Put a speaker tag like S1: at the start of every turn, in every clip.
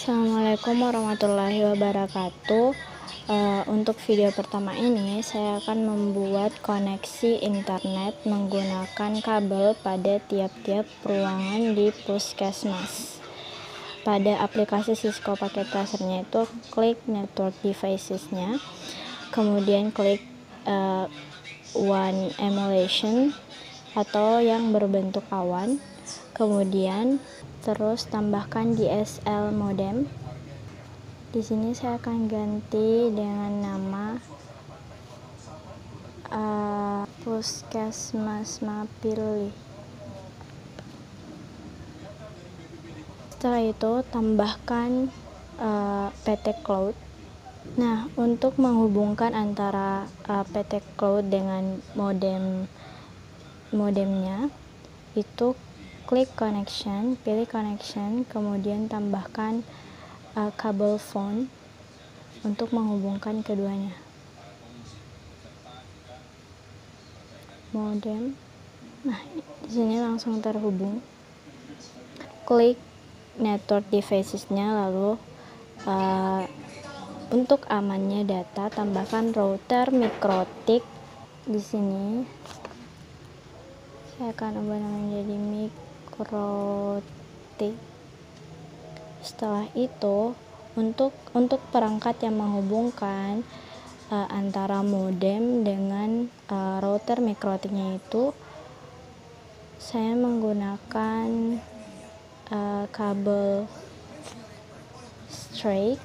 S1: Assalamualaikum warahmatullahi wabarakatuh. Untuk video pertama ini saya akan membuat koneksi internet menggunakan kabel pada tiap-tiap ruangan di puskesmas. Pada aplikasi Cisco Packet Tracer-nya itu klik Network Devices-nya, kemudian klik One Emulation atau yang berbentuk awan, kemudian terus tambahkan DSL modem. Di sini saya akan ganti dengan nama Puskesmas Mapili. Setelah itu tambahkan PT Cloud. Nah, untuk menghubungkan antara PT Cloud dengan modemnya itu klik connection, pilih connection, kemudian tambahkan kabel phone untuk menghubungkan keduanya. Modem. Nah, di sini langsung terhubung. Klik network devices-nya, lalu untuk amannya data tambahkan router mikrotik. Di sini saya akan ubah namanya menjadi mikrotik. Setelah itu untuk perangkat yang menghubungkan antara modem dengan router mikrotiknya itu saya menggunakan kabel straight.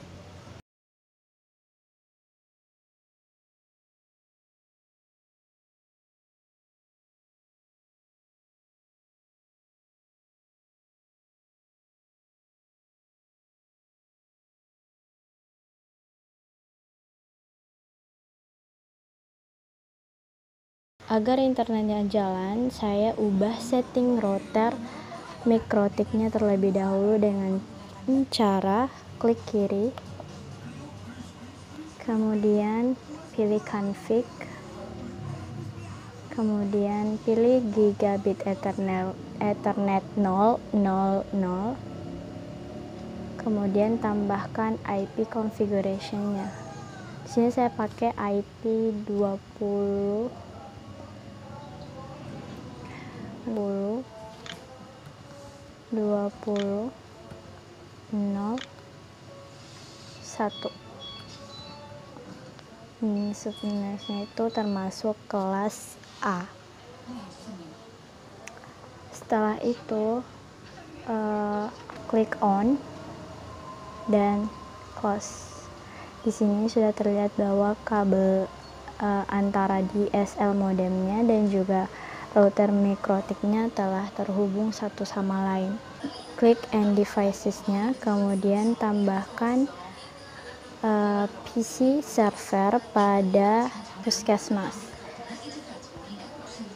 S1: Agar internetnya jalan, saya ubah setting router mikrotiknya terlebih dahulu dengan cara klik kiri, kemudian pilih config, kemudian pilih gigabit ethernet 000, kemudian tambahkan IP configuration-nya. Di sini saya pakai IP 20.0.1. Sebenarnya itu termasuk kelas A. Setelah itu klik on dan close. Di sini sudah terlihat bahwa kabel antara DSL modemnya dan juga router mikrotiknya telah terhubung satu sama lain. Klik end devices-nya, kemudian tambahkan PC server pada puskesmas.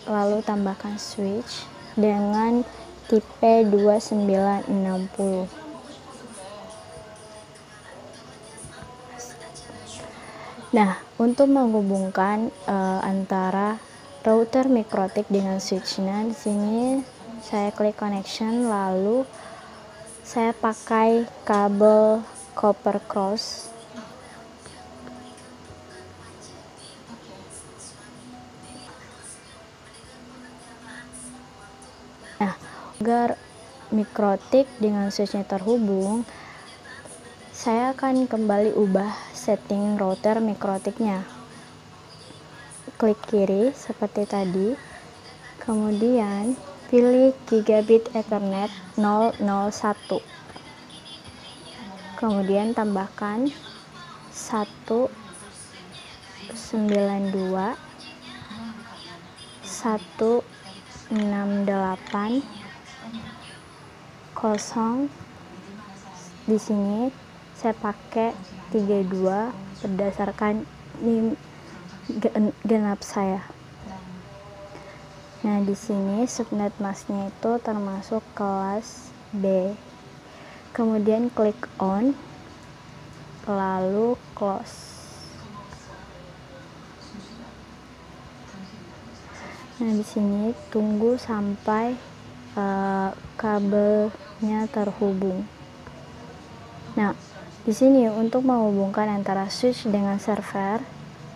S1: Lalu tambahkan switch dengan tipe 2960. Nah, untuk menghubungkan antara router mikrotik dengan switch-nya, di sini saya klik connection, lalu saya pakai kabel copper cross. Nah, agar mikrotik dengan switch-nya terhubung, saya akan kembali ubah setting router mikrotiknya. Klik kiri seperti tadi, kemudian pilih gigabit ethernet 001, kemudian tambahkan 192.168.0. Di sini saya pakai 32 berdasarkan genap saya. Nah, di sini subnet masknya itu termasuk kelas B. Kemudian klik on, lalu close. Nah, di sini tunggu sampai kabelnya terhubung. Nah, di sini untuk menghubungkan antara switch dengan server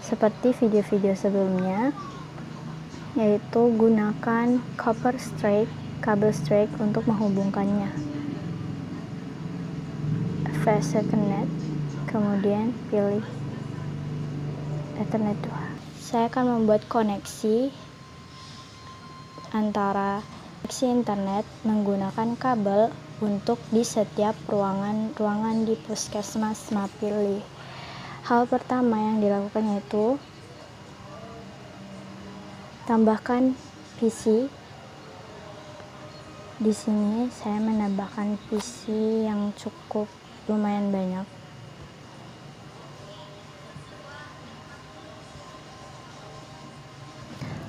S1: seperti video-video sebelumnya, yaitu gunakan kabel straight untuk menghubungkannya. Fast Ethernet, kemudian pilih Ethernet 2. Saya akan membuat koneksi antara koneksi internet menggunakan kabel untuk di setiap ruangan di Puskesmas Mapili. Hal pertama yang dilakukan yaitu tambahkan PC. Di sini saya menambahkan PC yang cukup lumayan banyak.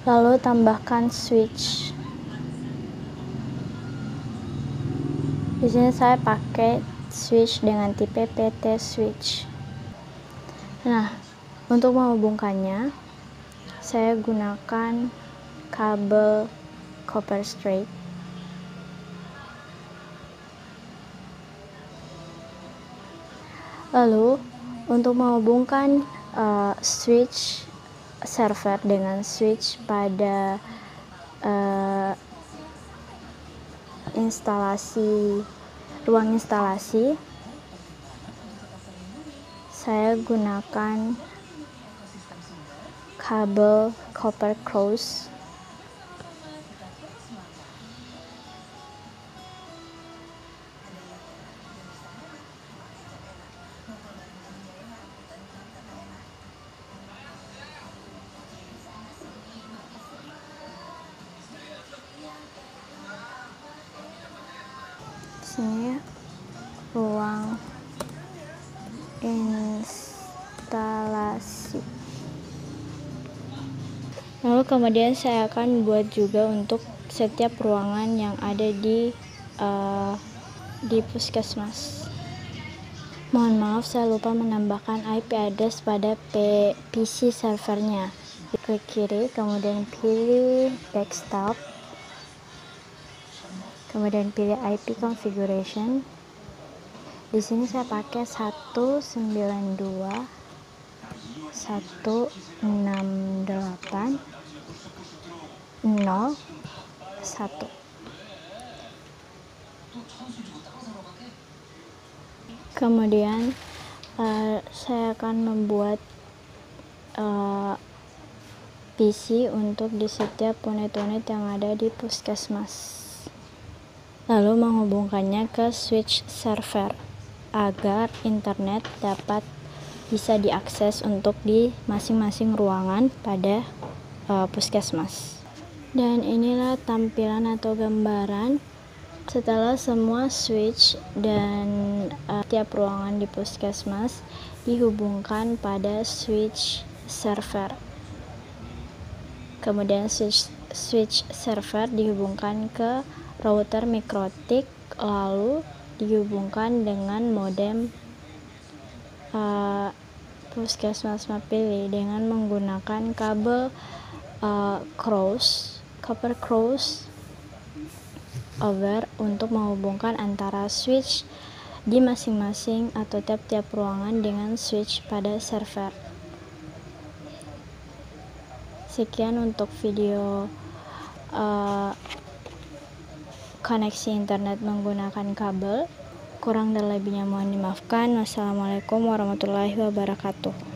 S1: Lalu tambahkan switch. Di sini saya pakai switch dengan tipe PT switch. Nah, untuk menghubungkannya, saya gunakan kabel copper straight. Lalu, untuk menghubungkan switch server dengan switch pada ruang instalasi, saya gunakan kabel copper cross. Sini ruang instalasi. Lalu kemudian saya akan buat juga untuk setiap ruangan yang ada di Puskesmas. Mohon maaf, saya lupa menambahkan IP address pada PC servernya. Klik kiri, kemudian pilih desktop. Kemudian pilih IP configuration. Di sini saya pakai 192.168.0.1. Kemudian saya akan membuat PC untuk di setiap unit-unit yang ada di Puskesmas, lalu menghubungkannya ke switch server agar internet bisa diakses untuk di masing-masing ruangan pada Puskesmas. Dan inilah tampilan atau gambaran setelah semua switch dan tiap ruangan di Puskesmas dihubungkan pada switch server. Kemudian switch server dihubungkan ke router mikrotik, lalu dihubungkan dengan modem Puskesmas Mapili dengan menggunakan kabel copper cross over untuk menghubungkan antara switch di masing-masing atau tiap-tiap ruangan dengan switch pada server. Sekian untuk video koneksi internet menggunakan kabel. Kurang dan lebihnya mohon dimaafkan. Wassalamualaikum warahmatullahi wabarakatuh.